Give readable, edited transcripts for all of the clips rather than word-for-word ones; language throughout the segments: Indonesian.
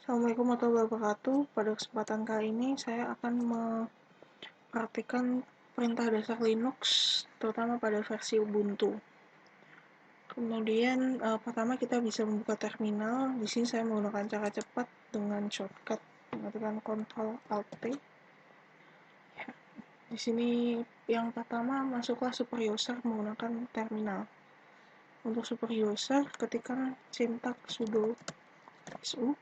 Assalamualaikum warahmatullahi wabarakatuh. Pada kesempatan kali ini saya akan mempraktikkan perintah dasar Linux, terutama pada versi Ubuntu. Kemudian pertama kita bisa membuka terminal. Di sini saya menggunakan cara cepat dengan shortcut mengetikkan Ctrl Alt T. Ya. Di sini yang pertama masuklah super user menggunakan terminal. Untuk super user ketikkan sintaks sudo su.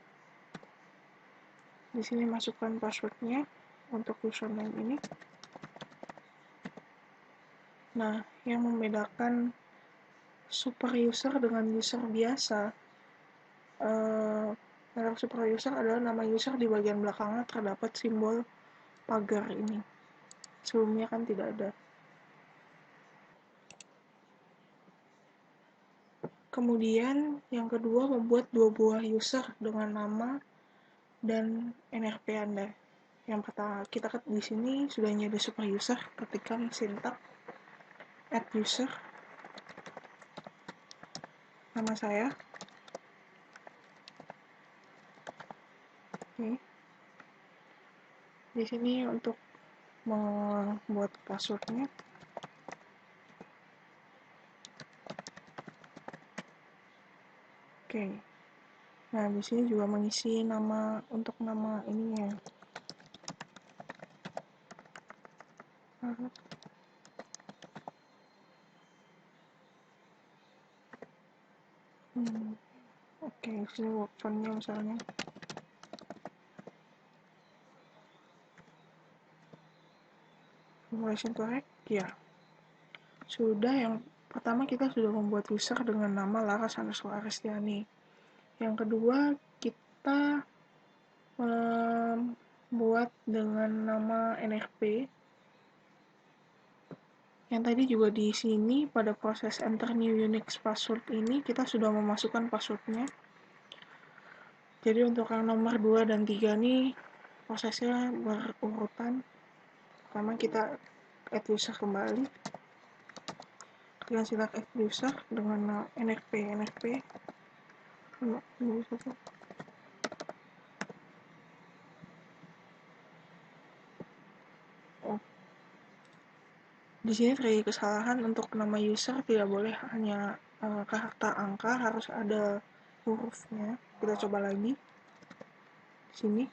Di sini masukkan passwordnya untuk username ini. Nah, yang membedakan super user dengan user biasa, dalam super user adalah nama user di bagian belakangnya terdapat simbol pagar ini. Sebelumnya kan tidak ada. Kemudian yang kedua membuat dua buah user dengan nama dan NRP Anda. Yang pertama kita di sini sudah ada super user, ketikkan sintaks add user, nama saya. Oke. Di sini untuk membuat passwordnya. Oke. Nah, di sini juga mengisi nama untuk nama ininya. Oke, sini work phone-nya misalnya. Information correct? Ya. Sudah, yang pertama kita sudah membuat user dengan nama Laras_Aristiani. Yang kedua, kita membuat dengan nama NRP. Yang tadi juga di sini pada proses enter new Unix password ini kita sudah memasukkan passwordnya. Jadi untuk yang nomor 2 dan 3 ini prosesnya berurutan. Pertama kita add user kembali. Kita select add user dengan NRP. Di sini terjadi kesalahan, untuk nama user tidak boleh hanya karakter angka, harus ada hurufnya. Kita coba lagi. Di sini.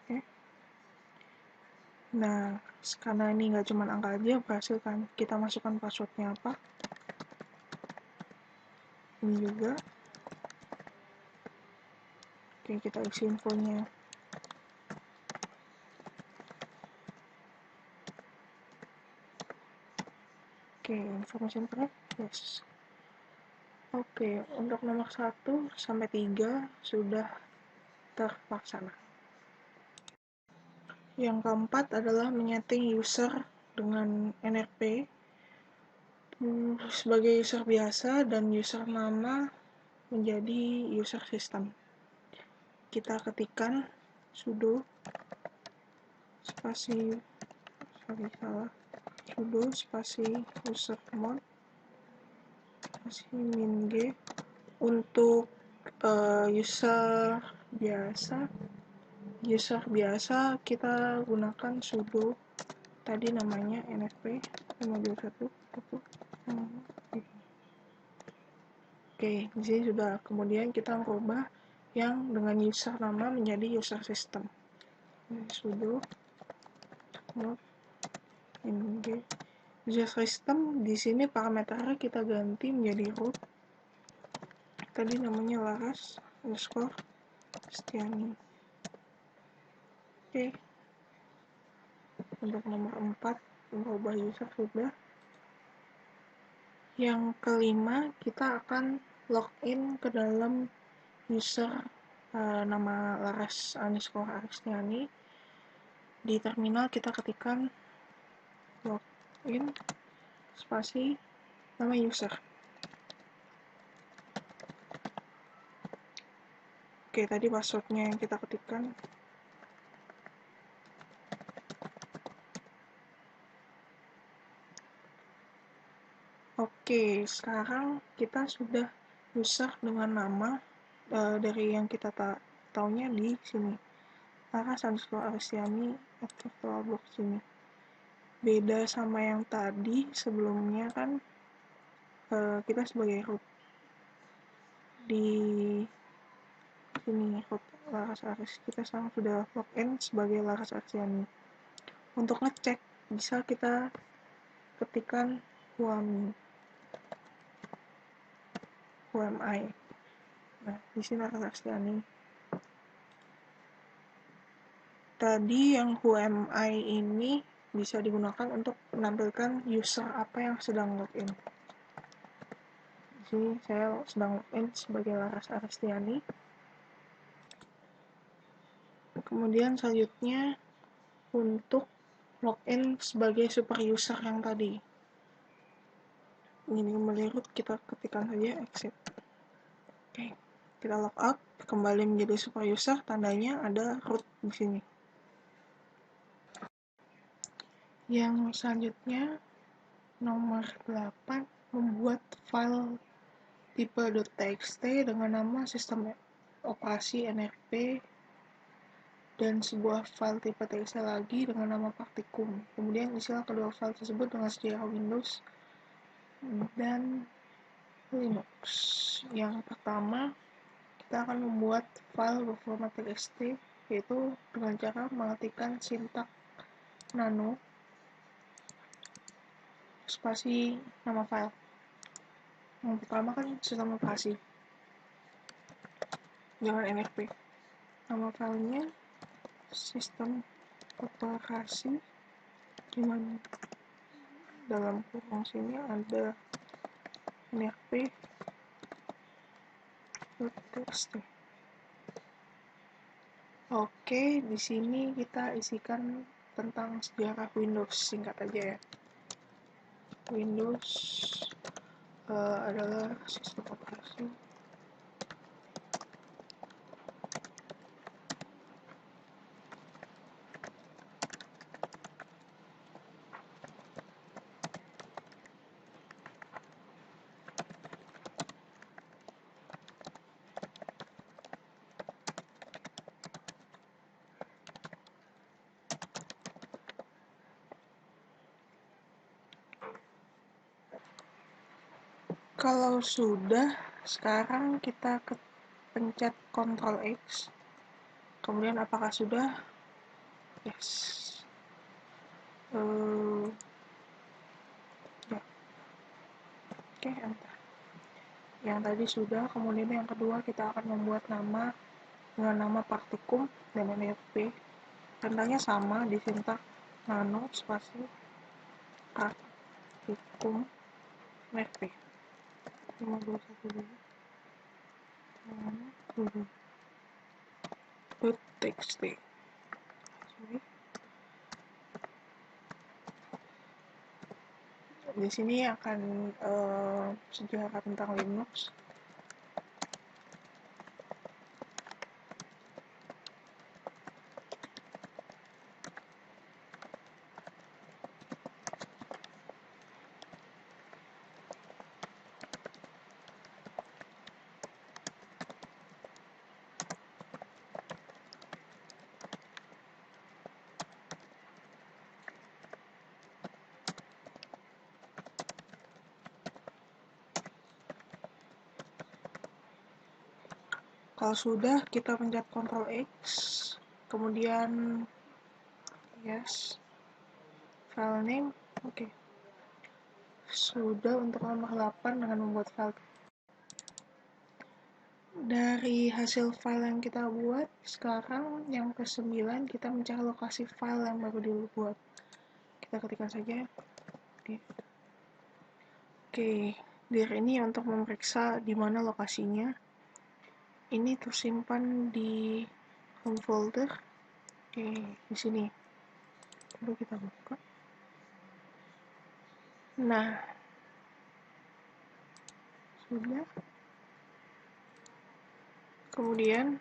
Oke. Nah, karena ini nggak cuma angka aja, berhasil kan. Kita masukkan passwordnya apa. Ini juga. Oke, kita isi infonya. Oke, information correct? Yes. Oke, untuk nomor 1 sampai 3 sudah terlaksana. Yang keempat adalah menyeting user dengan NRP sebagai user biasa dan user nama menjadi user system. Kita ketikkan sudo spasi sudo spasi usermod spasi min g. Untuk user biasa kita gunakan sudo tadi namanya nfp 521. Oke, di sini sudah. Kemudian kita merubah yang dengan user nama menjadi user system. Sudo mod ng user system. Di sini parameternya kita ganti menjadi root. Tadi namanya Laras_Aristiani. Oke. Untuk nomor 4 merubah user sudah. Yang kelima, kita akan login ke dalam user nama Laras_Aristiani. Di terminal kita ketikkan login spasi nama user. Oke, tadi passwordnya yang kita ketikkan. Oke, sekarang kita sudah user dengan nama dari yang kita taunya di sini. Laras_Aristiani @virtualbox sini. Beda sama yang tadi sebelumnya kan kita sebagai root di sini root Laras Aris, kita sekarang sudah login sebagai Laras Aristiani. Untuk ngecek bisa kita ketikkan UMI. Nah, di sini Laras Aristiani. Tadi yang UMI ini bisa digunakan untuk menampilkan user apa yang sedang login. Di sini saya sedang login sebagai Laras Aristiani. Kemudian selanjutnya untuk login sebagai super user yang tadi. Ini kembali root, kita ketikkan saja exit. Oke, kita logout, kembali menjadi super user, tandanya ada root di sini. Yang selanjutnya nomor 8, membuat file tipe .txt dengan nama sistem operasi NRP dan sebuah file tipe txt lagi dengan nama praktikum. Kemudian isilah kedua file tersebut dengan sejarah Windows dan Linux. Yang pertama, kita akan membuat file berformat txt, yaitu dengan cara mengetikkan sintak nano spasi nama file. Yang pertama kan sistem operasi, jangan NRP. Nama filenya sistem operasi, dimana dalam kurung sini ada nrp.txt. Oke, di sini kita isikan tentang sejarah Windows, singkat aja ya. Windows adalah sistem operasi Kalau sudah, sekarang kita pencet Ctrl X. Kemudian apakah sudah? Yes. Ya. Oke, enter. Yang tadi sudah, kemudian yang kedua kita akan membuat nama dengan nama praktikum dan NRP. Tandanya sama di sintak nano spasi praktikum NRP. 5212.txt. Di sini akan sejarah tentang Linux. Kalau sudah, kita pencet Ctrl X, kemudian yes, file name, oke. Sudah untuk nomor 8 dengan membuat file. Dari hasil file yang kita buat, sekarang yang ke-9 kita mencari lokasi file yang baru dibuat. Kita ketikkan saja. Oke, dir ini untuk memeriksa di mana lokasinya. Ini tersimpan di home folder. Oke, di sini. Coba kita buka. Nah, sudah. Kemudian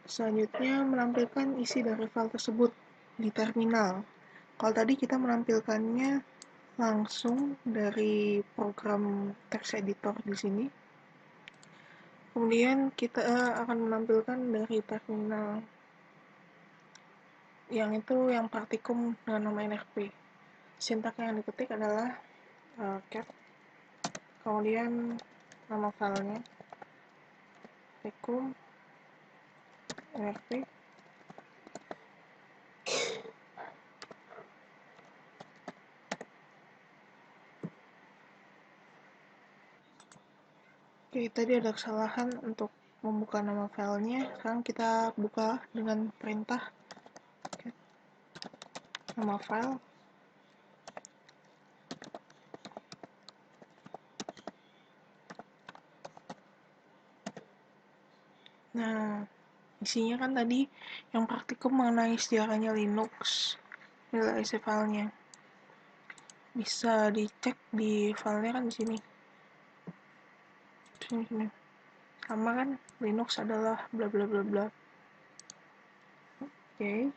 selanjutnya menampilkan isi dari file tersebut di terminal. Kalau tadi kita menampilkannya langsung dari program text editor di sini. Kemudian kita akan menampilkan dari terminal yang itu yang praktikum dengan nama NRP. Sintak yang diketik adalah cat, kemudian nama filenya praktikum NRP. Oke, tadi ada kesalahan untuk membuka nama filenya. Sekarang kita buka dengan perintah nama file. Nah, isinya kan tadi yang praktikum mengenai sejarahnya Linux. Inilah isi filenya. Bisa dicek di filenya kan di sini. Sini. Sama kan, Linux adalah bla bla bla bla. Oke.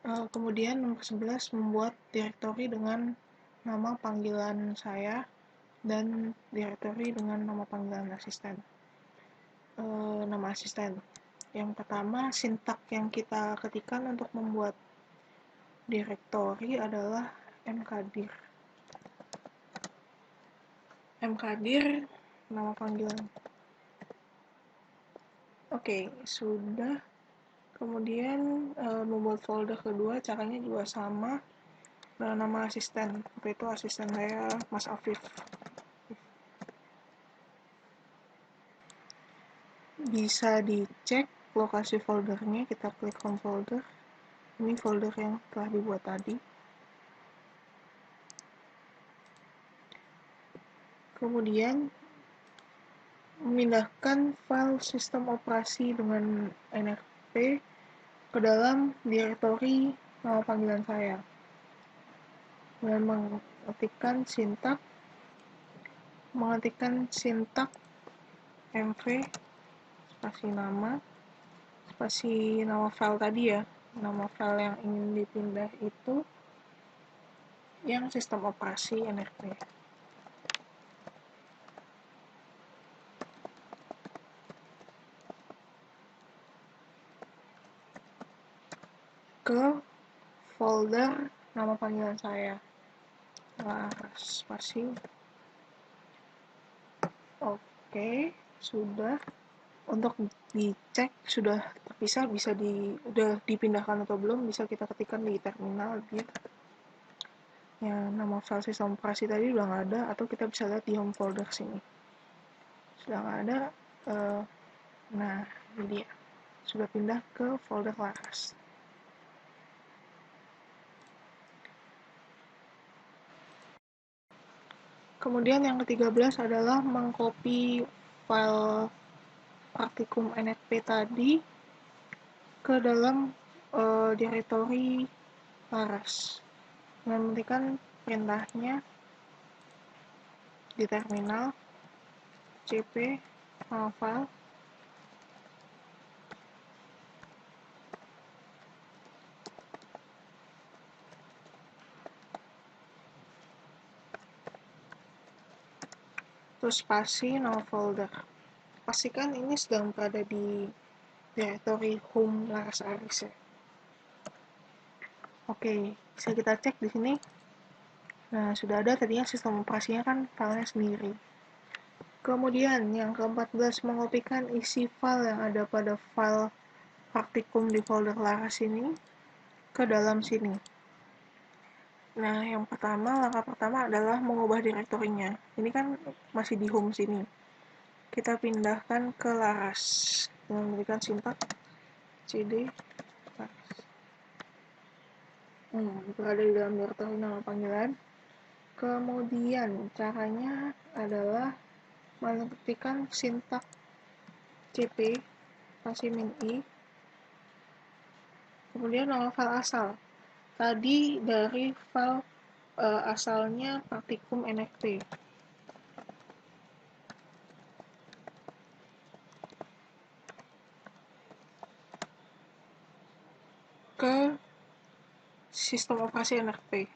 Kemudian nomor 11 membuat direktori dengan nama panggilan saya dan direktori dengan nama panggilan asisten. Nama asisten. Yang pertama, sintak yang kita ketikkan untuk membuat direktori adalah mkdir. Mkdir, nama panggilan. Oke, sudah. Kemudian membuat folder kedua, caranya juga sama dengan nama asisten. Waktu itu asisten saya Mas Afif. Bisa dicek lokasi foldernya, kita klik home folder. Ini folder yang telah dibuat tadi. Kemudian memindahkan file sistem operasi dengan NRP ke dalam direktori nama panggilan saya dengan mengetikkan sintak mv spasi nama file tadi ya, nama file yang ingin dipindah itu yang sistem operasi NRP. Ke folder nama panggilan saya. Spasi. Oke, sudah. Untuk dicek sudah terpisah, udah dipindahkan atau belum, bisa kita ketikkan di terminal dia. Ya, nama file sistem operasi tadi udah nggak ada, atau kita bisa lihat di home folder sini. Sudah nggak ada. Nah, ini dia. Sudah pindah ke folder Laras. Kemudian yang ke-13 adalah mengcopy file praktikum NFP tadi ke dalam directory Laras. Mengetikkan perintahnya di terminal cp file terus spasi nama folder. Pastikan ini sedang berada di directory home Laras Aris ya. Oke, bisa kita cek di sini. Nah, sudah ada tadinya sistem operasinya kan filenya sendiri. Kemudian yang ke-14 mengopikan isi file yang ada pada file praktikum di folder Laras ini ke dalam sini. Nah, langkah pertama adalah mengubah direktorinya. Ini kan masih di home sini. Kita pindahkan ke Laras. Memberikan sintak cd Laras. Berada di dalam direktori nama panggilan. Kemudian caranya adalah mengetikkan sintak cp spasi min i, kemudian nama file asal. Tadi dari file asalnya praktikum NFP. Ke sistem operasi NFP.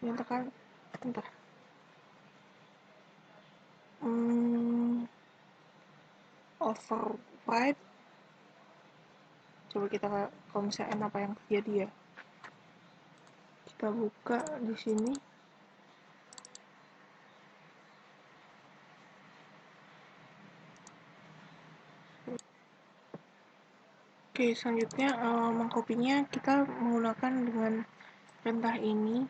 Nyatakan, bentar. Override. Coba kita kalau misalnya apa yang terjadi ya. Kita buka di sini. Oke, selanjutnya mengkopinya kita menggunakan dengan perintah ini,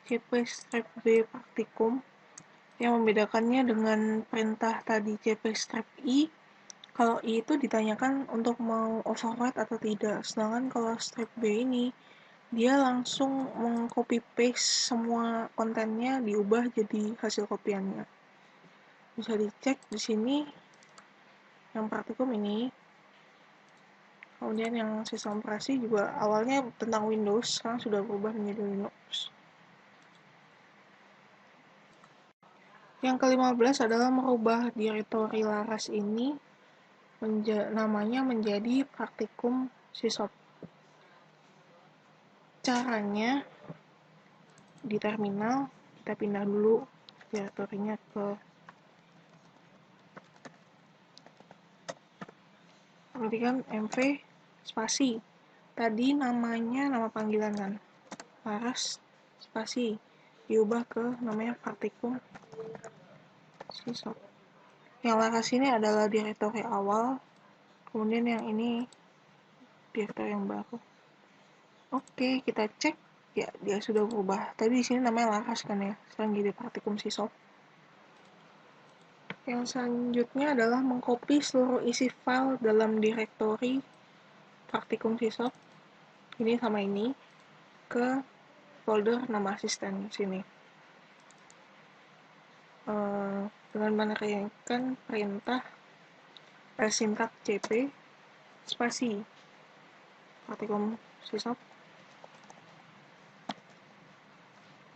cp-b praktikum. Yang membedakannya dengan perintah tadi cp-i, kalau i itu ditanyakan untuk mau override atau tidak, sedangkan kalau strip b ini dia langsung mengcopy paste semua kontennya, diubah jadi hasil kopiannya. Bisa dicek di sini yang praktikum ini. Kemudian yang sistem operasi juga awalnya tentang Windows, sekarang sudah berubah menjadi Linux. Yang ke-15 adalah merubah directory laras ini namanya menjadi praktikum sysop. Caranya di terminal kita pindah dulu directory-nya ke kemudian mv spasi. Tadi namanya nama panggilan kan, laras spasi, diubah ke namanya praktikum sysop. Yang laras ini adalah directory awal, kemudian yang ini directory yang baru. Oke, kita cek ya, dia sudah berubah. Tadi di sini namanya laras kan ya, sekarang jadi praktikum sysop. Yang selanjutnya adalah mengcopy seluruh isi file dalam directory praktikum sysop, ini sama ini, ke folder nama asisten sini. Dengan menerjemahkan perintah sintak cp spasi praktikum sysop,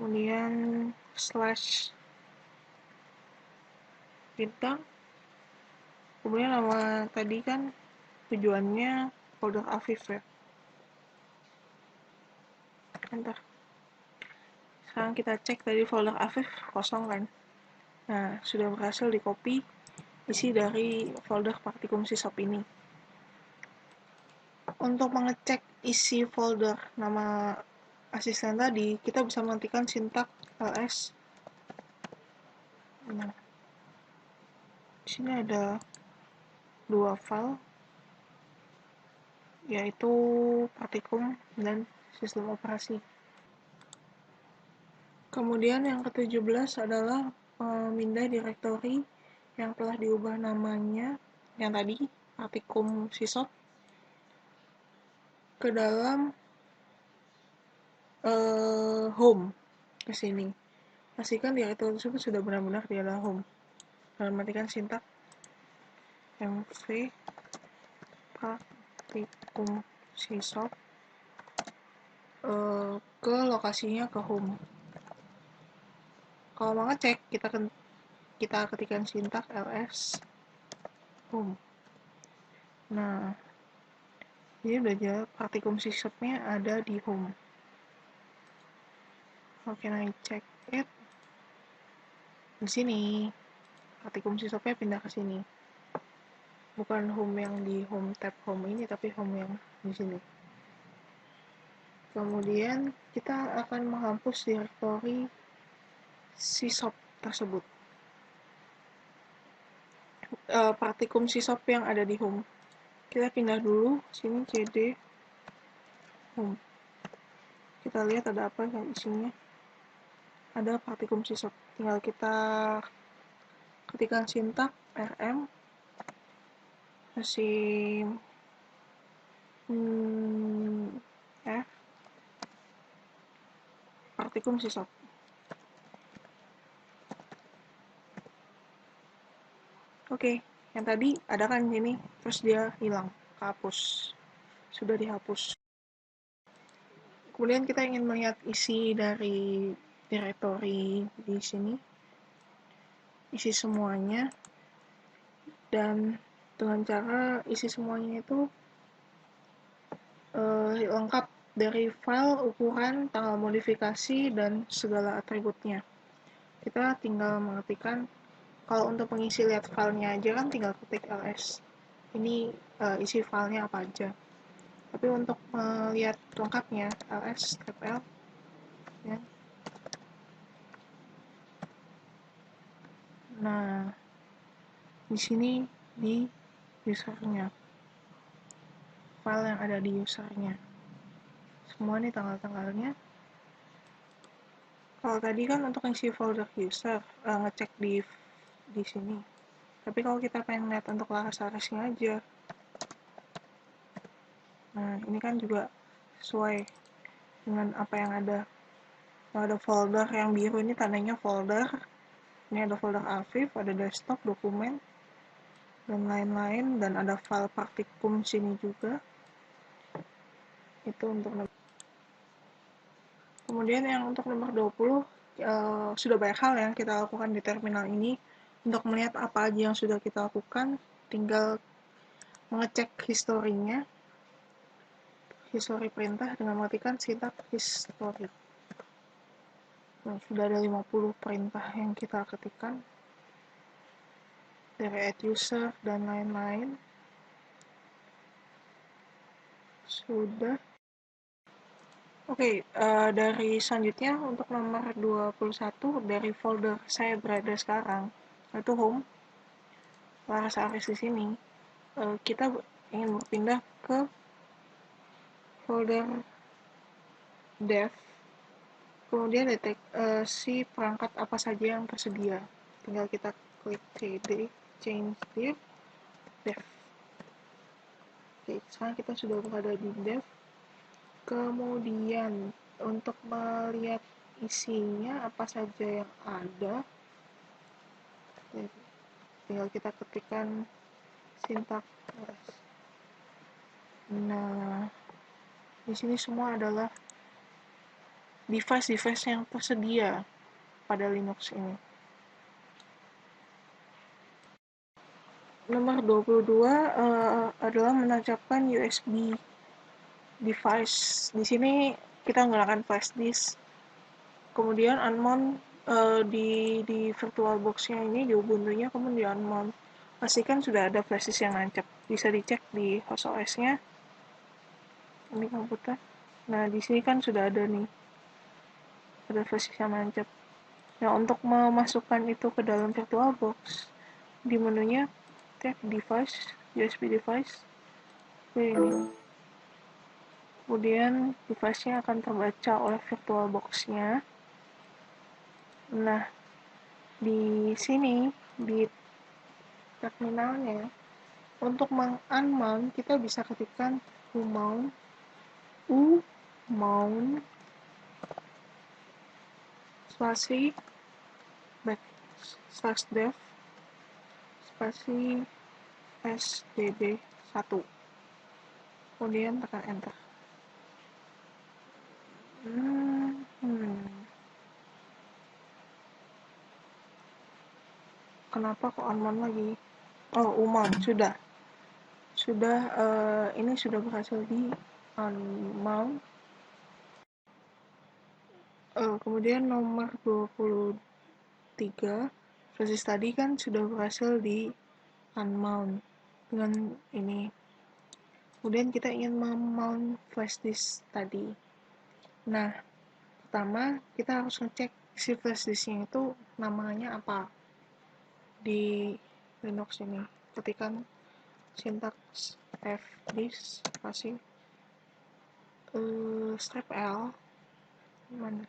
kemudian slash bintang, kemudian nama tadi kan tujuannya folder Afif ya. Bentar. Sekarang kita cek tadi folder Afif kosong kan. Nah, sudah berhasil di copy isi dari folder praktikum sysop ini. Untuk mengecek isi folder nama asisten tadi, kita bisa mengetikkan sintak ls. Nah, di sini ada dua file, yaitu praktikum dan sistem operasi. Kemudian yang ke-17 adalah memindah directory yang telah diubah namanya, yang tadi praktikum sysop, ke dalam home ke sini. Pastikan directory tersebut sudah benar-benar di dalam home. Dan matikan sintak mv praktikum sysop ke lokasinya ke home. Kalau mau ngecek, kita ketikkan sintak ls home. Nah, ini udah jelas praktikum sysopnya ada di home. How can I check it? Di sini praktikum sysopnya pindah ke sini. Bukan home yang di home tab home ini, tapi home yang di sini. Kemudian kita akan menghapus directory sysop tersebut. Praktikum sysop yang ada di home. Kita pindah dulu sini cd home. Kita lihat ada apa yang isinya. Ada praktikum sysop. Tinggal kita ketikkan sintak rm mesin f praktikum sysop. Oke, yang tadi ada kan ini, terus dia hilang, kehapus, sudah dihapus. Kemudian kita ingin melihat isi dari directory di sini, isi semuanya, dan dengan cara isi semuanya itu lengkap dari file, ukuran, tanggal modifikasi, dan segala atributnya. Kita tinggal mengetikkan, kalau untuk mengisi lihat filenya aja kan tinggal ketik ls. Ini isi filenya apa aja. Tapi untuk melihat lengkapnya, ls -l ya. Nah, di sini di usernya, file yang ada di usernya. Semua nih tanggal-tanggalnya. Kalau tadi kan untuk isi folder user, ngecek di sini. Tapi kalau kita pengen lihat untuk laras-larasnya aja, nah ini kan juga sesuai dengan apa yang ada. Kalau ada folder yang biru ini tandanya folder. Ini ada folder archive, ada desktop, dokumen, dan lain-lain, dan ada file partikum sini juga. Itu untuk kemudian yang untuk nomor 20, sudah banyak hal yang kita lakukan di terminal ini. Untuk melihat apa aja yang sudah kita lakukan, tinggal mengecek historinya, history perintah dengan mengetikkan sintak history. Nah, sudah ada 50 perintah yang kita ketikkan dari add user dan lain-lain. Sudah. Oke, dari selanjutnya untuk nomor 21 dari folder saya berada sekarang, itu home. Laras Aris di sini, kita ingin berpindah ke folder dev, kemudian deteksi perangkat apa saja yang tersedia. Tinggal kita klik cd, change div, dev. Oke, sekarang kita sudah berada di dev. Kemudian untuk melihat isinya apa saja yang ada, tinggal kita ketikkan sintak. Nah, di sini semua adalah device-device yang tersedia pada Linux ini. Nomor 22 adalah menancapkan USB device. Di sini kita menggunakan flash disk. Kemudian unmount di VirtualBox-nya ini, di Ubuntu-nya, kemudian di unmount. Pastikan sudah ada flash disk yang nancap. Bisa dicek di host OS-nya. Ini komputer. Nah, di sini kan sudah ada nih. Ada flash disk yang nancap. Nah, untuk memasukkan itu ke dalam VirtualBox, di menunya tag device, USB device, ini. Kemudian device-nya akan terbaca oleh VirtualBox-nya. Nah, di sini, di terminalnya, untuk meng-unmount, kita bisa ketikkan umount, spasi, /dev, spasi, sdb1. Kemudian tekan enter. Kenapa kok unmount lagi? Oh, umount, sudah. Ini sudah berhasil di unmount. Kemudian nomor 23, flash disk tadi kan sudah berhasil di unmount dengan ini. Kemudian kita ingin memount flash disk tadi. Nah, pertama kita harus ngecek si flash disknya itu namanya apa di Linux ini. Ketikkan sintaks fdisk spasi strap L mana.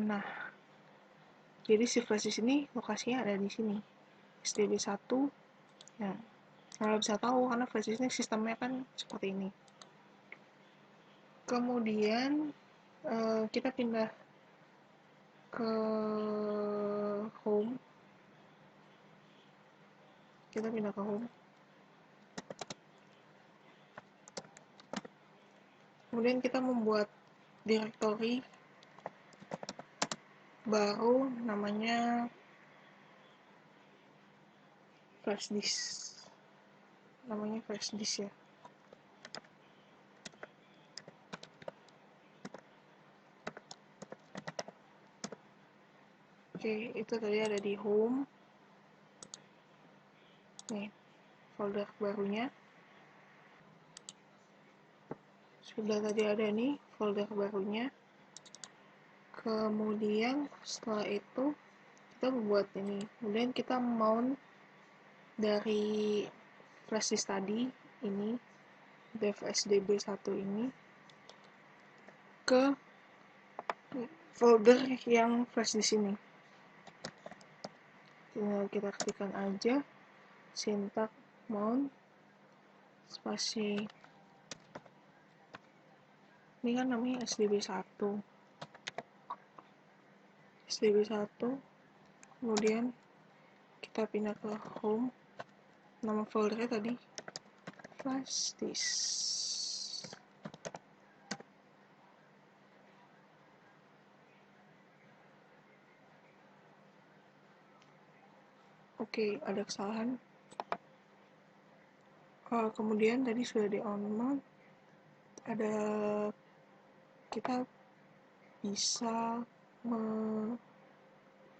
Nah, jadi si flash disk ini lokasinya ada di sini, SDB1. Nah, kalau bisa tahu karena flash disk ini sistemnya kan seperti ini. Kemudian kita pindah ke home. Kemudian kita membuat directory baru namanya flash disk. Ya. Oke, itu tadi ada di home. Nih, folder barunya. Sudah tadi ada nih folder barunya. Kemudian setelah itu kita membuat ini. Kemudian kita mount dari flash disk tadi ini, dev sdb1 ini ke folder yang flash disk ini. Tinggal kita ketikkan aja syntax mount spasi, ini kan namanya sdb1, kemudian kita pindah ke home, nama foldernya tadi flash disk. Oke, ada kesalahan. Kemudian tadi sudah di on mount, ada kita bisa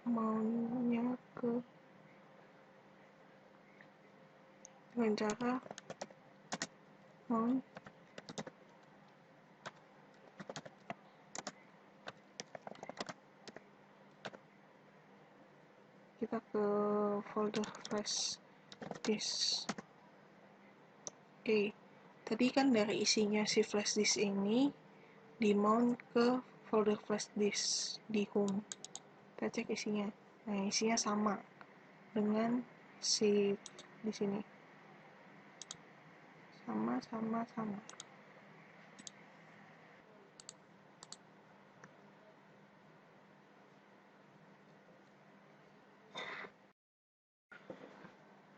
mountnya ke dengan cara mount kita ke folder flash disk. Oke, tadi kan dari isinya si flash disk ini di mount ke folder flash disk di home. Kita cek isinya. Nah, isinya sama dengan si di sini. Sama.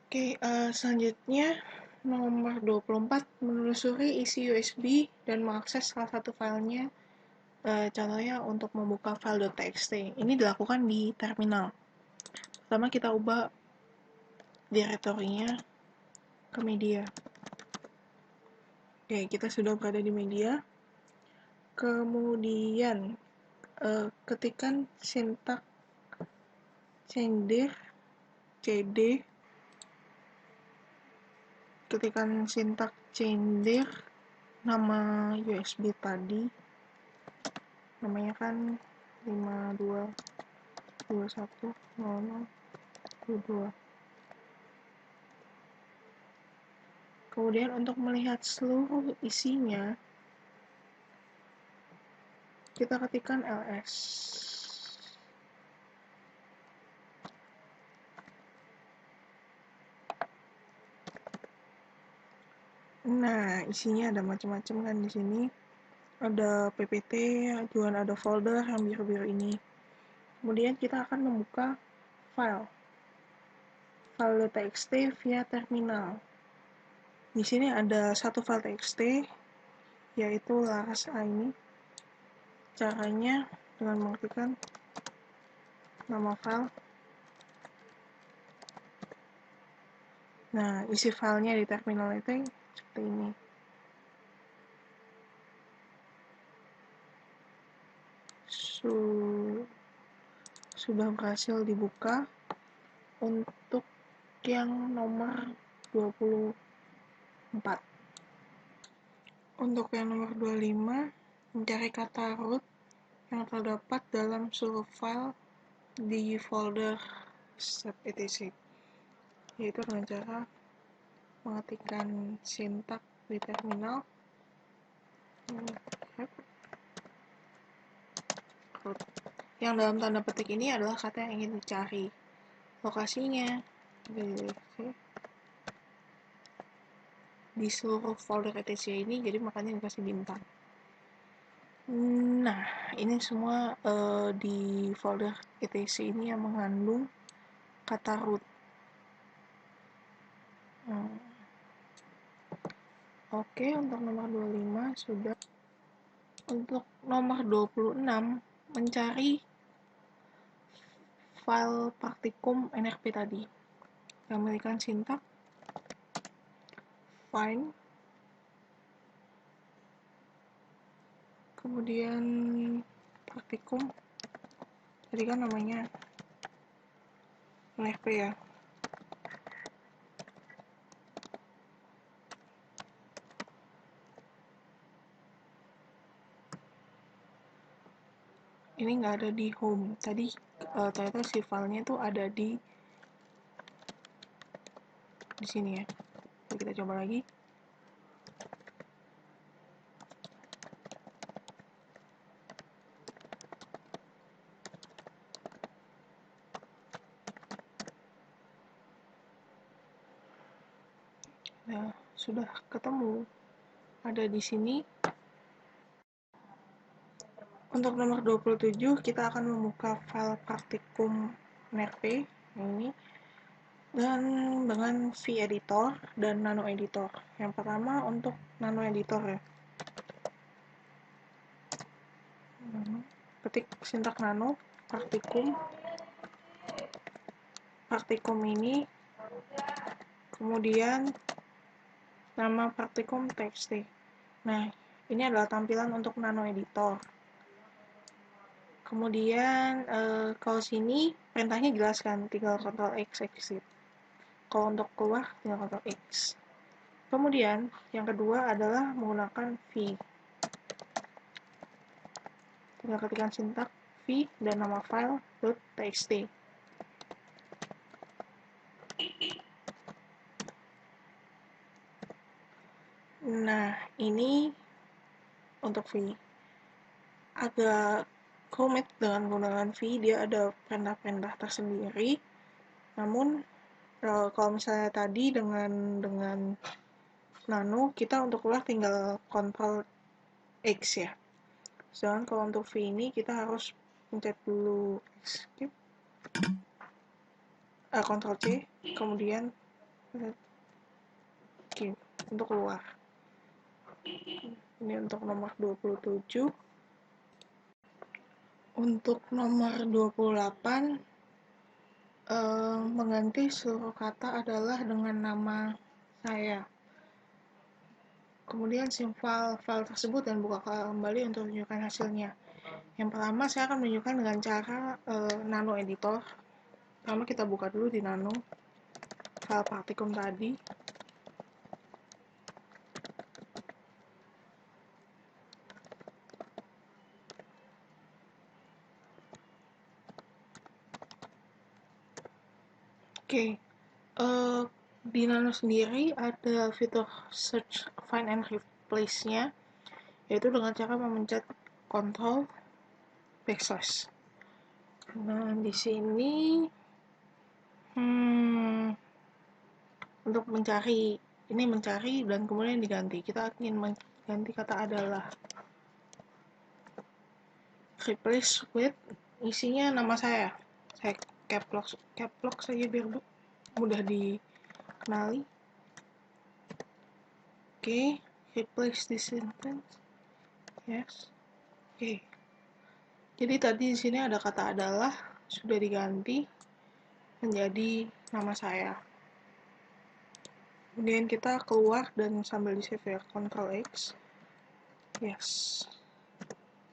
Oke, selanjutnya nomor 24, menelusuri isi USB dan mengakses salah satu filenya, contohnya untuk membuka file .txt. Ini dilakukan di terminal. Pertama kita ubah direktorinya ke media. Oke, kita sudah berada di media. Kemudian ketikkan syntax cd, ketikkan syntax cd, nama USB tadi, namanya kan 52210022. Kemudian untuk melihat seluruh isinya, kita ketikkan ls. Nah, isinya ada macam-macam kan di sini. Ada ppt, juga ada folder yang biru-biru ini. Kemudian kita akan membuka file .txt via terminal. Di sini ada satu file txt, yaitu laras a ini. Caranya dengan mengetikkan nama file. Nah, isi filenya di terminal itu seperti ini. Sudah berhasil dibuka. Untuk yang nomor 24. Untuk yang nomor 25, mencari kata root yang terdapat dalam seluruh file di folder etc. Yaitu dengan cara mengetikkan syntax di terminal root. Yang dalam tanda petik ini adalah kata yang ingin dicari. Lokasinya di seluruh folder etc ini, jadi makanya dikasih bintang. Nah, ini semua di folder etc ini yang mengandung kata root. Oke, untuk nomor 25 sudah. Untuk nomor 26, mencari file praktikum nrp tadi. Kita memiliki syntax find, kemudian praktikum, tadi kan namanya NFP ya. Ini nggak ada di home. Tadi ternyata si filenya tuh ada di sini ya. Jadi kita coba lagi. Nah, sudah ketemu. Ada di sini. Untuk nomor 27, kita akan membuka file praktikum NRP ini dan dengan vEditor dan Nano Editor. Yang pertama untuk Nano Editor ya. Ketik sintak nano praktikum ini, kemudian nama praktikum txt. Nah, ini adalah tampilan untuk Nano Editor. Kemudian kalau sini perintahnya jelaskan, tinggal Ctrl X exit. Kalau untuk keluar tinggal Ctrl X. Kemudian yang kedua adalah menggunakan v. Tinggal ketikkan sintak v dan nama file .txt. Nah, ini untuk v. Agak rumit dengan menggunakan v, dia ada perintah-perintah tersendiri. Namun kalau misalnya tadi dengan Nano, kita untuk keluar tinggal Ctrl X ya. Sedangkan kalau untuk V ini kita harus pencet dulu escape, Ctrl C, kemudian Q untuk keluar. Ini untuk nomor 27. Untuk nomor 28, mengganti seluruh kata adalah dengan nama saya. Kemudian sim file tersebut dan buka kembali untuk menunjukkan hasilnya. Yang pertama saya akan menunjukkan dengan cara Nano Editor. Pertama kita buka dulu di Nano file praktikum tadi. Oke, di Nano sendiri ada fitur search, find and replace-nya, yaitu dengan cara memencet Ctrl backslash. Nah, di sini untuk mencari, ini mencari dan kemudian diganti. Kita ingin mengganti kata adalah. Replace with, isinya nama saya caps lock saja biar mudah dikenali. Oke, replace this sentence, yes. Oke, jadi tadi di sini ada kata adalah sudah diganti menjadi nama saya. Kemudian kita keluar dan sambil di save ya, Ctrl X, yes.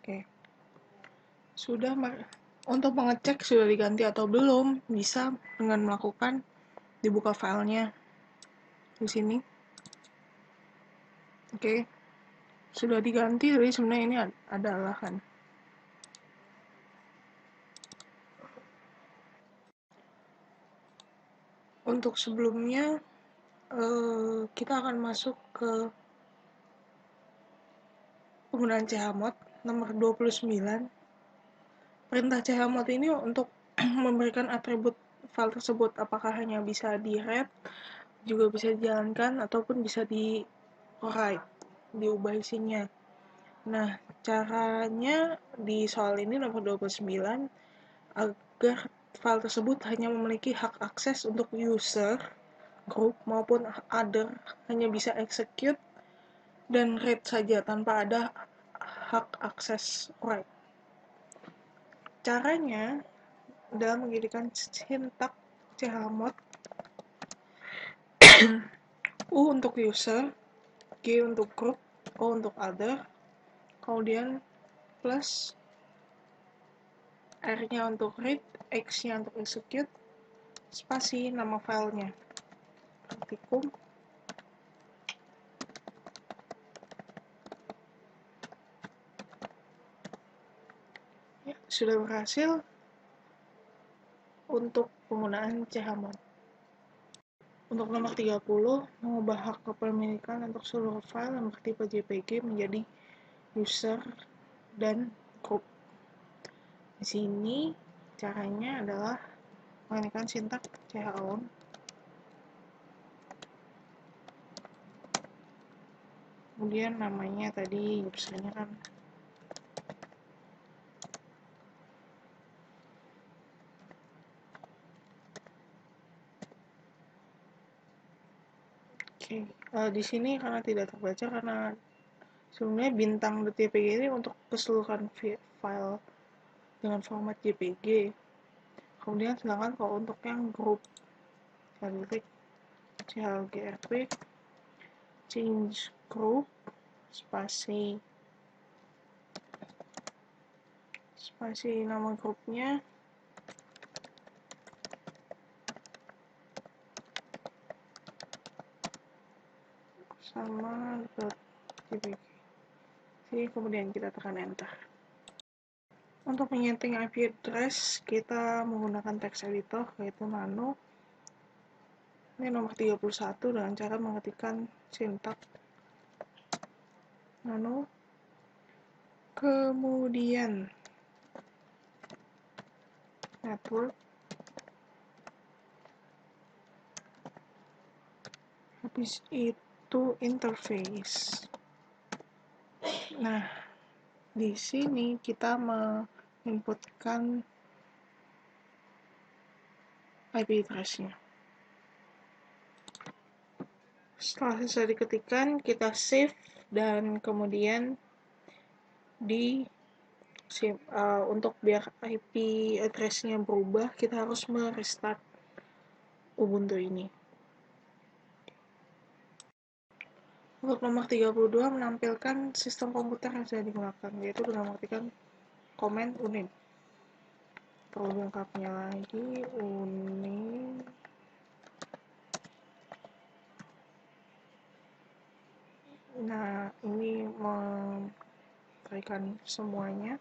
Oke, sudah. Untuk mengecek sudah diganti atau belum, bisa dengan melakukan dibuka filenya di sini. Oke, sudah diganti, jadi sebenarnya ini adalah kan. Untuk sebelumnya, kita akan masuk ke penggunaan chmod nomor 29. Perintah chmod ini untuk memberikan atribut file tersebut, apakah hanya bisa di-read, juga bisa dijalankan, ataupun bisa di-write, diubah isinya. Nah, caranya di soal ini nomor 29, agar file tersebut hanya memiliki hak akses untuk user, group, maupun other, hanya bisa execute dan read saja tanpa ada hak akses write. Caranya adalah menggunakan sintak chmod U untuk user, G untuk group, O untuk other, kemudian plus R-nya untuk read, X-nya untuk execute, spasi nama filenya, praktikum. Ya, sudah berhasil untuk penggunaan Chmod. Untuk nomor 30, mengubah hak kepemilikan untuk seluruh file yang bertipe JPG menjadi user dan group. Di sini caranya adalah menggunakan sintak chown. Kemudian namanya tadi usernya kan di sini karena tidak terbaca karena sebelumnya bintang.jpg ini untuk keseluruhan file dengan format JPG. Kemudian sedangkan kalau untuk yang grup, saya klik chlgrp change group spasi nama grupnya sama .jpg. Jadi kemudian kita tekan enter. Untuk menyeting IP address kita menggunakan text editor yaitu nano. Ini nomor 31 dengan cara mengetikkan sintak nano, kemudian network, habis itu interface. Nah, di sini kita menginputkan IP address-nya. Setelah selesai diketikkan, kita save dan kemudian untuk biar IP address-nya berubah, kita harus merestart Ubuntu ini. Untuk nomor 32 menampilkan sistem komputer yang sudah digunakan, yaitu dengan mengetikkan command unit. Perlu lengkapnya lagi, unit. Nah, ini memberikan semuanya.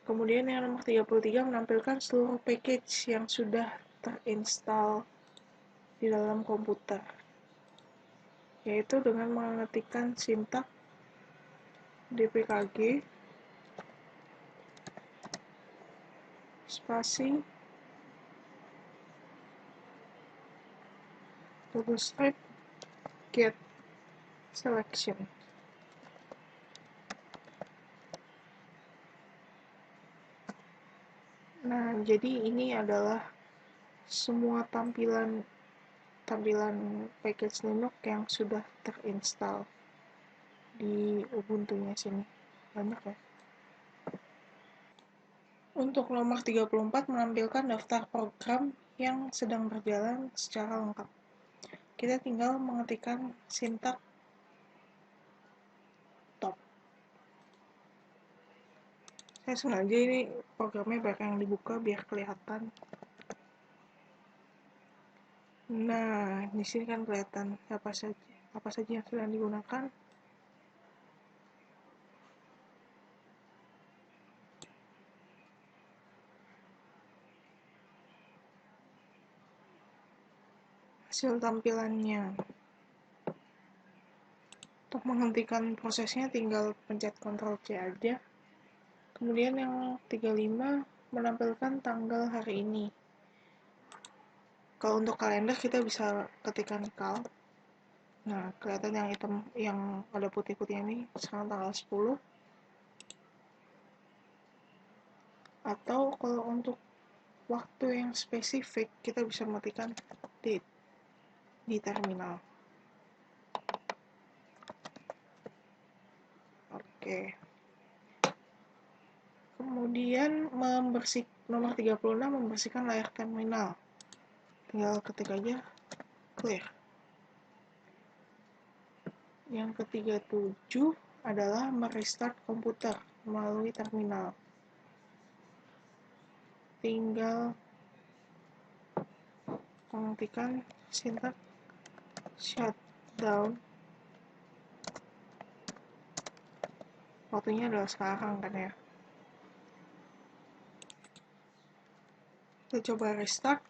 Kemudian yang nomor 33 menampilkan seluruh package yang sudah terinstall di dalam komputer, yaitu dengan mengetikkan sintak dpkg spasi double strip get selection. Nah, jadi ini adalah semua tampilan package Linux yang sudah terinstall di Ubuntu-nya sini. Banyak ya. Untuk nomor 34 menampilkan daftar program yang sedang berjalan secara lengkap. Kita tinggal mengetikkan sintak top. Saya sengaja ini programnya banyak yang dibuka biar kelihatan. Nah, di sini kan kelihatan apa saja yang sedang digunakan. Hasil tampilannya. Untuk menghentikan prosesnya tinggal pencet Ctrl C aja. Kemudian yang 35 menampilkan tanggal hari ini. Kalau untuk kalender kita bisa ketikkan kal. Nah, kelihatan yang hitam yang ada putih-putihnya ini sekarang tanggal 10. Atau kalau untuk waktu yang spesifik kita bisa mengetikkan date di terminal. Oke. Kemudian nomor 36 membersihkan layar terminal. Tinggal ketik aja clear. Yang ke-37 adalah merestart komputer melalui terminal. Tinggal menghentikan sintak shutdown. Waktunya adalah sekarang kan ya. Kita coba restart.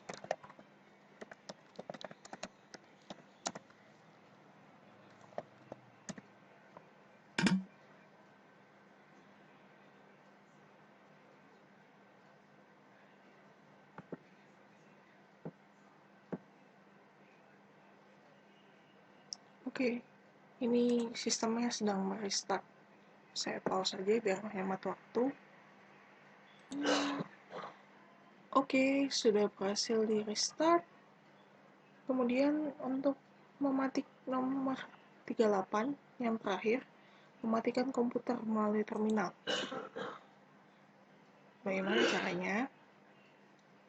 Oke, ini sistemnya sedang merestart. Saya pause saja biar menghemat waktu. Oke, sudah berhasil di restart. Kemudian untuk mematik nomor 38 yang terakhir, mematikan komputer melalui terminal. Bagaimana caranya?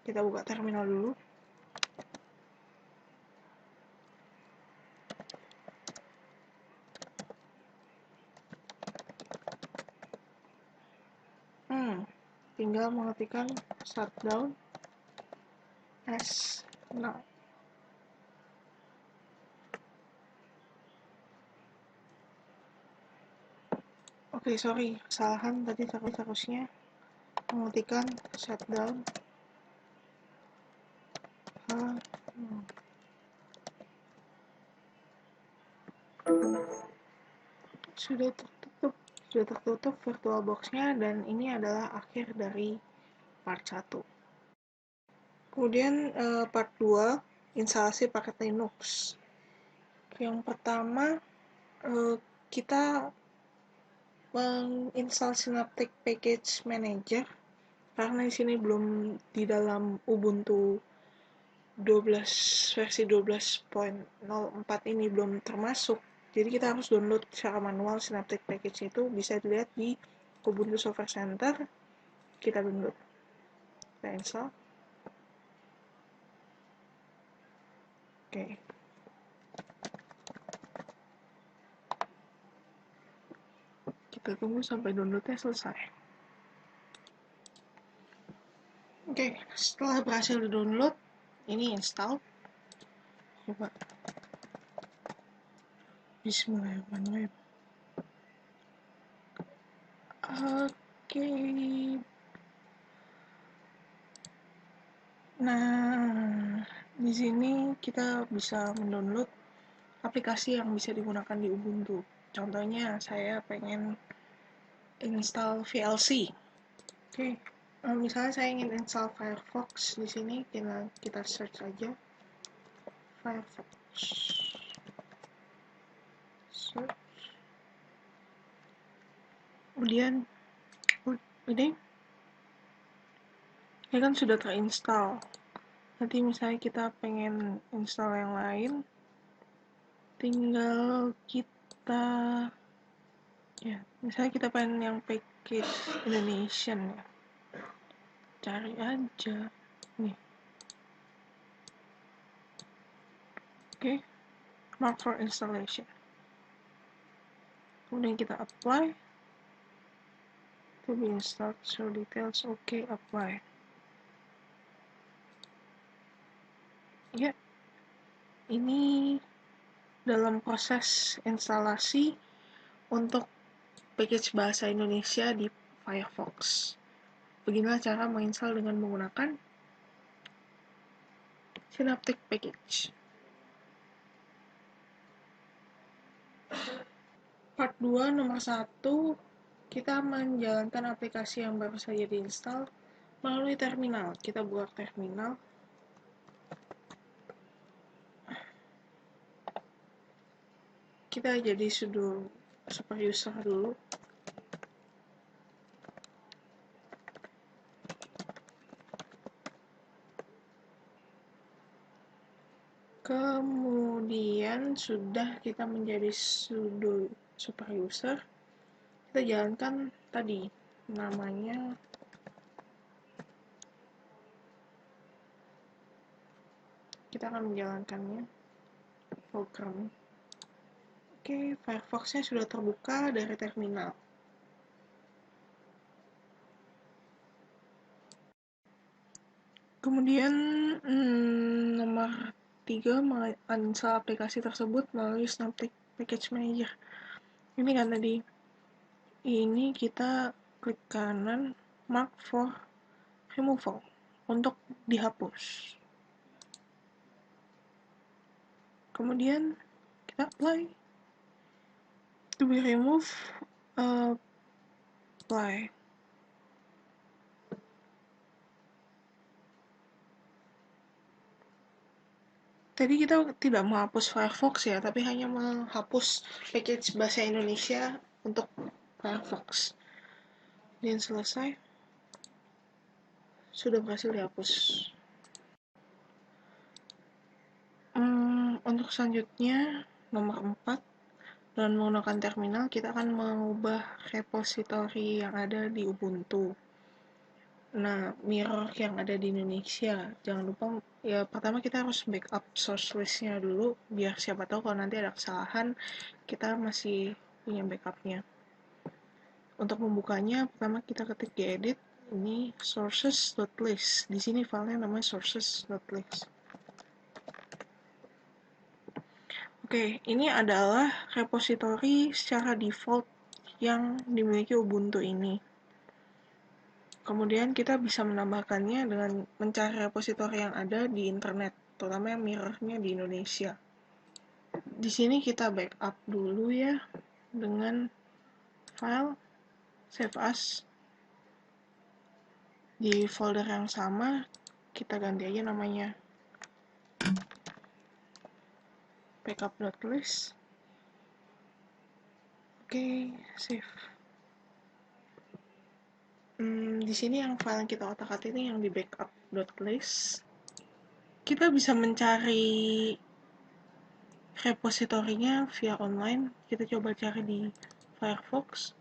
Kita buka terminal dulu. Tinggal mengetikkan shutdown as now. Oke, sorry, kesalahan tadi terusnya mengetikkan shutdown sudah tertutup VirtualBox-nya, dan ini adalah akhir dari part 1. Kemudian part 2, instalasi paket Linux. Yang pertama, kita menginstal Synaptic Package Manager karena di sini belum di dalam Ubuntu 12 versi 12.04 ini belum termasuk. Jadi kita harus download secara manual Synaptic Package itu, bisa dilihat di Ubuntu Software Center. Kita download, kita install. Oke. Kita tunggu sampai downloadnya selesai. Oke, setelah berhasil di download, ini install. Coba. Bismillahirrahmanirrahim. Oke. Nah, di sini kita bisa mendownload aplikasi yang bisa digunakan di Ubuntu. Contohnya, saya pengen install VLC. Oke. Misalnya saya ingin install Firefox, di sini kita search aja Firefox. Search. Kemudian ini kan sudah terinstall. Nanti misalnya kita pengen install yang lain, tinggal kita misalnya kita pengen yang package Indonesian ya, cari aja nih. Oke, mark for installation. Kemudian kita apply. To be installed, show details. Oke, apply. Ya, ini dalam proses instalasi untuk package bahasa Indonesia di Firefox. Beginilah cara menginstal dengan menggunakan Synaptic Package. Part 2 nomor 1, kita menjalankan aplikasi yang baru saja diinstal melalui terminal. Kita buka terminal. Kita jadi sudo super user dulu. Kemudian sudah kita menjadi sudo super user, kita jalankan tadi namanya kita akan menjalankannya program. Oke, Firefox-nya sudah terbuka dari terminal. Kemudian nomor 3, menginstal aplikasi tersebut melalui Synaptic Package Manager. Ini kan tadi, ini kita klik kanan, mark for removal, untuk dihapus. Kemudian kita apply. To be removed, apply. Tadi kita tidak menghapus Firefox ya, tapi hanya menghapus package bahasa Indonesia untuk Firefox. Dan selesai, sudah berhasil dihapus. Untuk selanjutnya, nomor 4, dengan menggunakan terminal, kita akan mengubah repository yang ada di Ubuntu. Nah, mirror yang ada di Indonesia, jangan lupa ya, pertama kita harus backup source list-nya dulu, biar siapa tahu kalau nanti ada kesalahan, kita masih punya backupnya. Untuk membukanya, pertama kita ketik di edit, ini sources.list. Di sini filenya namanya sources.list. Oke, ini adalah repository secara default yang dimiliki Ubuntu ini. Kemudian kita bisa menambahkannya dengan mencari repository yang ada di internet, terutama yang mirrornya di Indonesia. Di sini kita backup dulu ya, dengan file save as. Di folder yang sama, kita ganti aja namanya backup.list. Oke, save. Di sini yang file yang kita otak-atik ini yang di backup.list. Kita bisa mencari repositorinya via online. Kita coba cari di Firefox.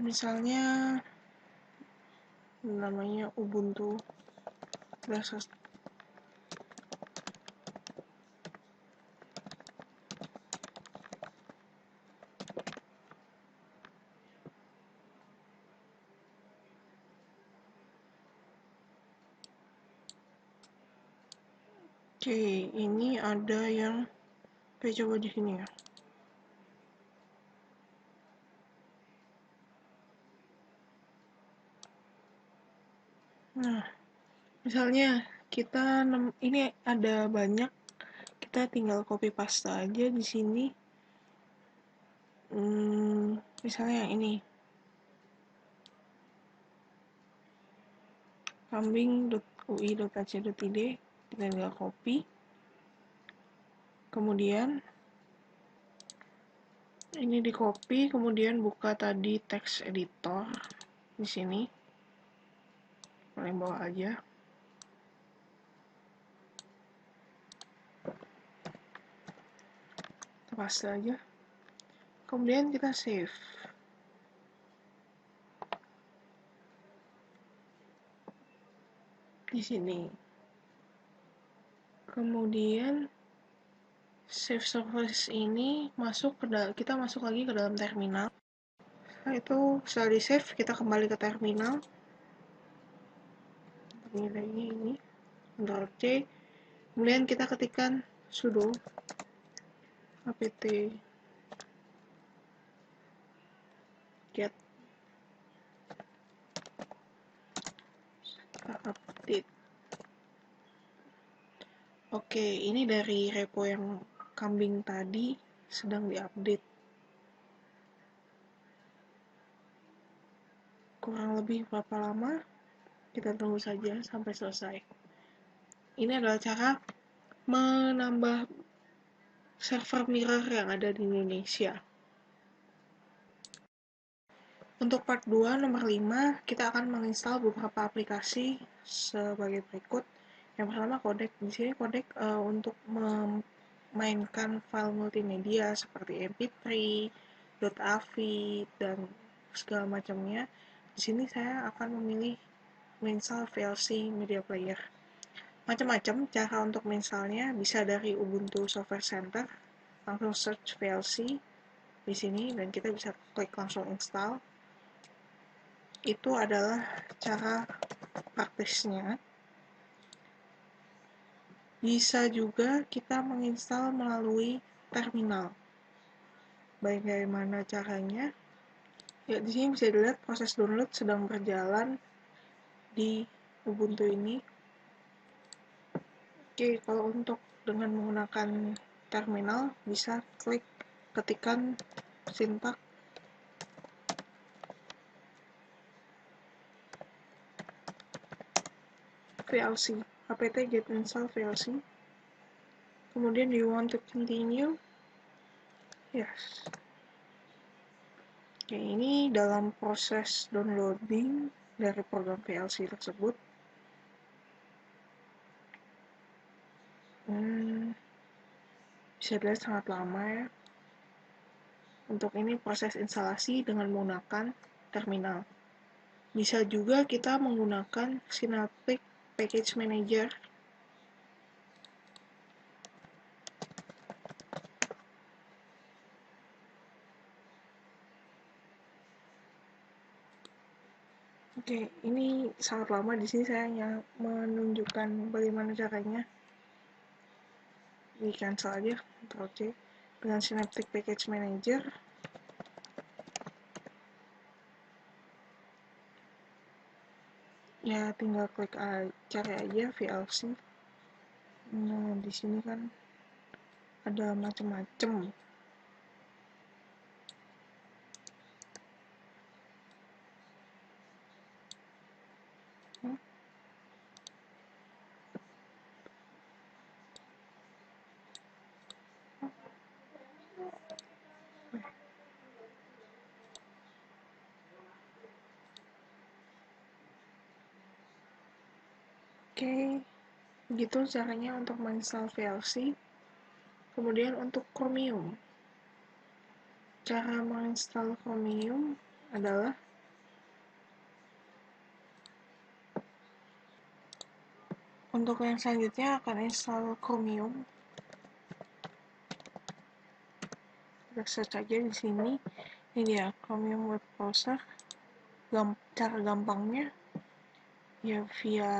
Misalnya namanya Ubuntu Versus. Oke, ini ada yang kita coba di sini ya. Nah, misalnya kita ini ada banyak, kita tinggal copy paste aja di sini. Misalnya yang ini, kambing.ui.ac.id, kita tinggal copy. Kemudian ini di copy, kemudian buka tadi text editor di sini, paling bawah aja. Kita paste aja. Kemudian kita save. Di sini. Kemudian save service ini kita masuk lagi ke dalam terminal. Setelah itu, setelah di save, kita kembali ke terminal. Nilainya ini, Ctrl+C. Kemudian kita ketikkan sudo apt get update. Oke, ini dari repo yang kambing tadi sedang diupdate. Kurang lebih berapa lama? Kita tunggu saja sampai selesai. Ini adalah cara menambah server mirror yang ada di Indonesia. Untuk part 2 nomor 5, kita akan menginstal beberapa aplikasi sebagai berikut. Yang pertama codec. Di sini codec untuk memainkan file multimedia seperti MP3, .avi, dan segala macamnya. Di sini saya akan memilih menginstal VLC Media Player. Macam-macam cara untuk menginstalnya, bisa dari Ubuntu Software Center, langsung search VLC, di sini dan kita bisa klik langsung install. Itu adalah cara praktisnya. Bisa juga kita menginstal melalui terminal. Bagaimana caranya? Ya, di sini bisa dilihat proses download sedang berjalan di Ubuntu ini. Oke, kalau untuk dengan menggunakan terminal bisa ketikkan sintak VLC, apt get install VLC. Kemudian do you want to continue? Yes. Oke, ini dalam proses downloading dari program VLC tersebut. Bisa dilihat sangat lama ya. Untuk ini proses instalasi dengan menggunakan terminal. Bisa juga kita menggunakan Synaptic Package Manager. Oke, ini sangat lama. Di sini saya hanya menunjukkan bagaimana caranya. Di cancel aja, Ctrl C. Dengan Synaptic Package Manager, ya tinggal cari aja VLC. Nah, di sini kan ada macam-macam. Oke, begitu caranya untuk menginstal VLC. Kemudian untuk Chromium. Cara menginstal Chromium adalah untuk yang selanjutnya akan install Chromium. Kita search aja di sini. Ini dia Chromium Web Browser. Cara gampangnya ya via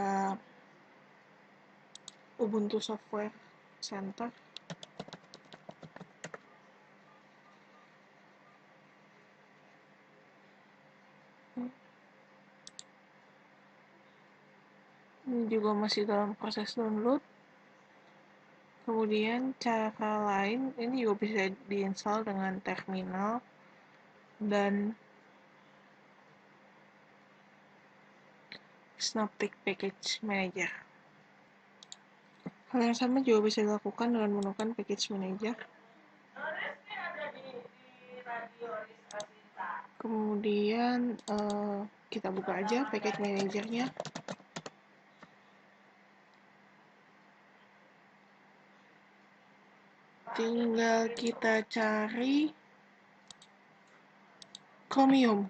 Ubuntu Software Center. Ini juga masih dalam proses download. Kemudian cara lain ini juga bisa diinstal dengan terminal dan Synaptic Package Manager. Hal yang sama juga bisa dilakukan dengan menggunakan Package Manager. Kemudian kita buka aja Package Manager-nya. Tinggal kita cari Chromium.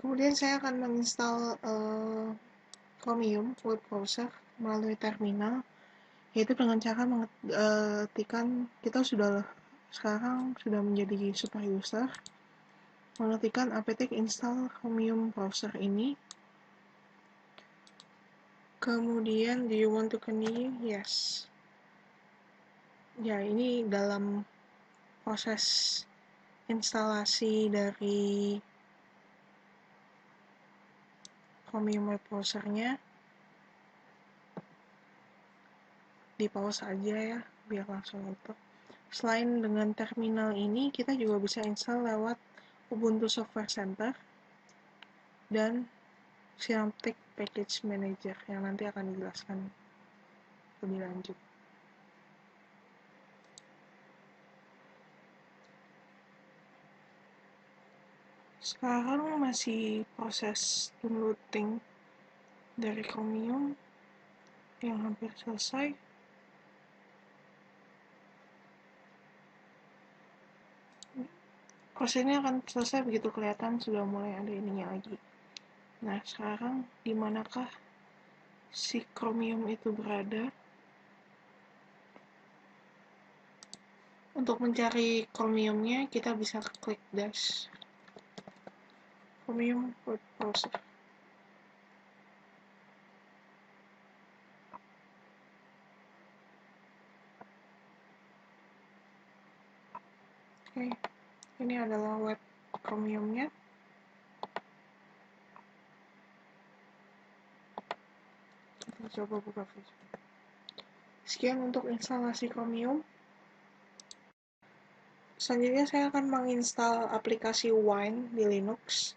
Kemudian saya akan menginstal Chromium Web Browser melalui terminal, yaitu dengan cara mengetikkan, kita sekarang sudah menjadi super user, mengetikkan apt install Chromium Browser ini. Kemudian do you want to continue? Yes. Ya, ini dalam proses instalasi dari Chromium Web Browser-nya. Di pause aja ya, biar langsung itu. Selain dengan terminal ini, kita juga bisa install lewat Ubuntu Software Center dan Synaptic Package Manager yang nanti akan dijelaskan lebih lanjut. Sekarang masih proses downloading dari Chromium yang hampir selesai. Proses ini akan selesai begitu kelihatan sudah mulai ada ininya lagi. Nah, sekarang di manakah si Chromium itu berada? Untuk mencari Chromiumnya, kita bisa klik dash Chromium web browser. Oke, ini adalah web Chromiumnya. Kita coba buka Facebook. Sekian untuk instalasi Chromium. Selanjutnya saya akan menginstal aplikasi Wine di Linux.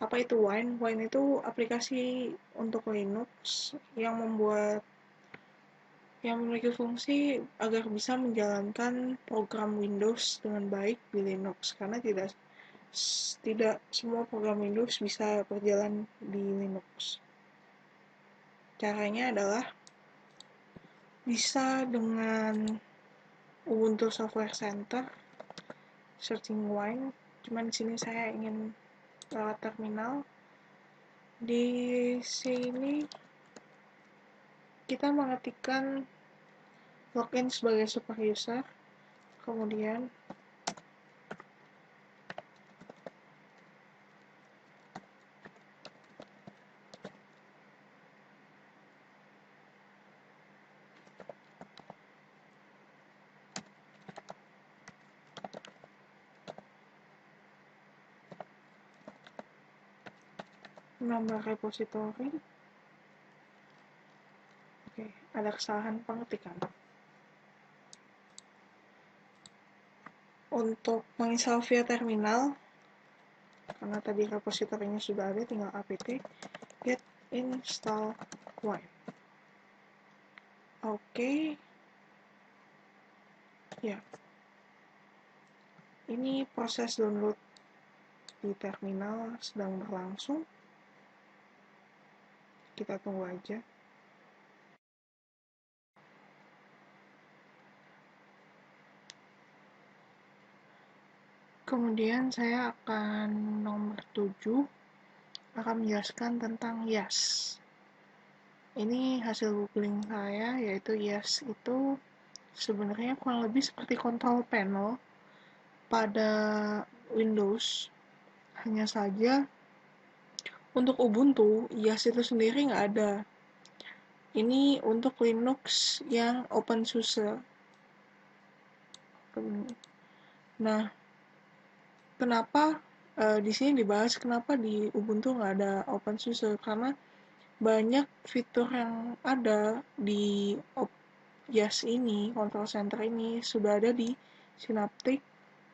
Apa itu Wine? Wine itu aplikasi untuk Linux yang memiliki fungsi agar bisa menjalankan program Windows dengan baik di Linux, karena tidak semua program Windows bisa berjalan di Linux. Caranya adalah bisa dengan Ubuntu Software Center, searching Wine. Cuman di sini saya ingin lewat terminal. Di sini kita mengetikkan login sebagai super user, kemudian menambah repositori. Oke, ada kesalahan pengetikan. Untuk menginstal via terminal, karena tadi repositorinya sudah ada, tinggal apt get install wine. Oke, ya, ini proses download di terminal sedang berlangsung. Kita tunggu aja. Kemudian saya akan nomor 7 akan menjelaskan tentang YAS. Ini hasil googling saya, yaitu YAS itu sebenarnya kurang lebih seperti control panel pada Windows. Hanya saja untuk Ubuntu, YAS itu sendiri nggak ada. Ini untuk Linux yang open source. Nah, kenapa di sini dibahas kenapa di Ubuntu nggak ada open source? Karena banyak fitur yang ada di YAS ini, Control Center ini, sudah ada di Synaptic,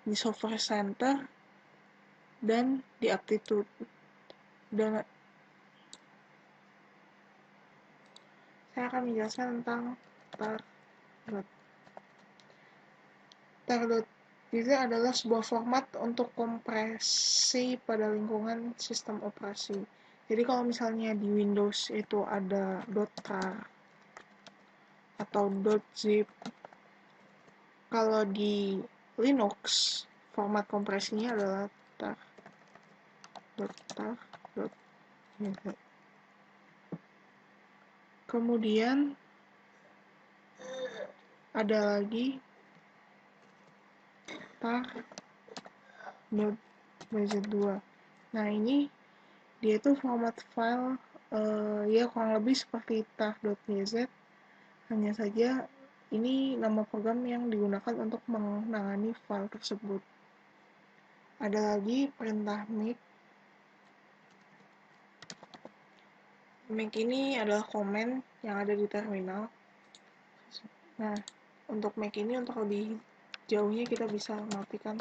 di Software Center, dan di Aptitude. Dan saya akan menjelaskan tentang tar. Tar. Itu adalah sebuah format untuk kompresi pada lingkungan sistem operasi. Jadi kalau misalnya di Windows itu ada .tar atau .zip, kalau di Linux format kompresinya adalah tar. Kemudian ada lagi tar.bz2. Nah, ini dia itu format file ya kurang lebih seperti tar.bz, hanya saja ini nama program yang digunakan untuk menangani file tersebut. Ada lagi perintah make. Make ini adalah komen yang ada di terminal. Nah, untuk make ini, untuk lebih jauhnya kita bisa matikan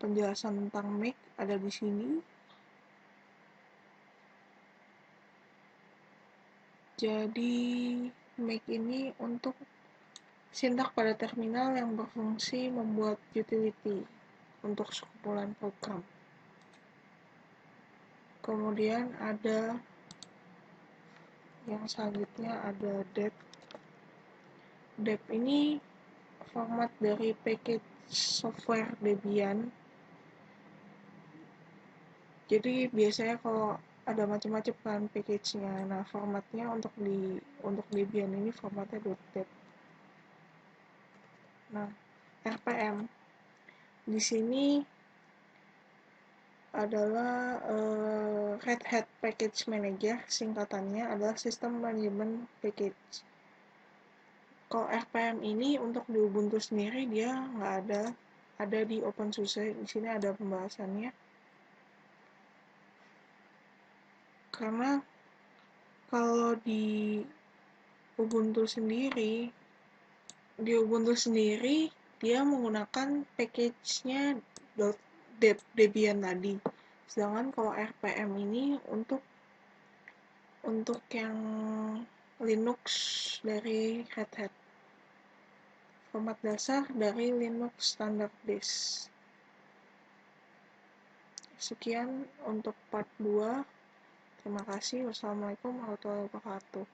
penjelasan tentang make ada di sini. Jadi make ini untuk sintak pada terminal yang berfungsi membuat utility untuk sekumpulan program. Kemudian ada yang selanjutnya ada dep. Dep ini format dari package software Debian. Jadi biasanya kalau ada macam-macam kan package-nya. Nah, formatnya untuk Debian ini formatnya .deb. Nah, RPM di sini adalah Red Hat Package Manager, singkatannya adalah System Management Package. Kalau RPM ini untuk di Ubuntu sendiri dia nggak ada di OpenSUSE. Di sini ada pembahasannya. Karena kalau di Ubuntu sendiri dia menggunakan package-nya Debian tadi. Sedangkan kalau RPM ini untuk yang Linux dari Red Hat. Format dasar dari Linux Standard Base. Sekian untuk part 2. Terima kasih. Wassalamualaikum warahmatullahi wabarakatuh.